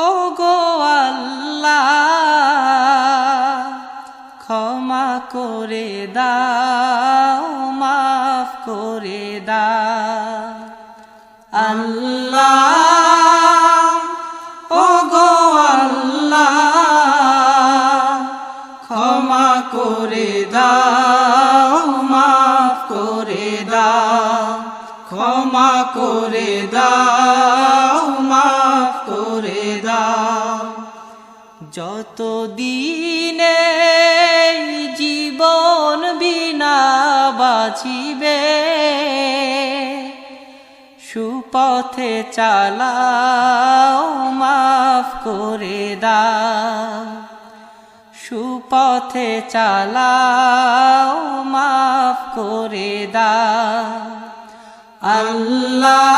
ও গো আল্লাহ ক্ষমা করে দাও মাফ করে দাও আল্লাহ ও গো আল্লাহ ক্ষমা করে দাও মাফ করে দাও ক্ষমা করে দাও মাফ করে দাও যতদিনে জীবন বিনা বাঁচিবে সুপথে চালাও মাফ করে দাও সুপথে চালাও মাফ করে দাও আল্লাহ।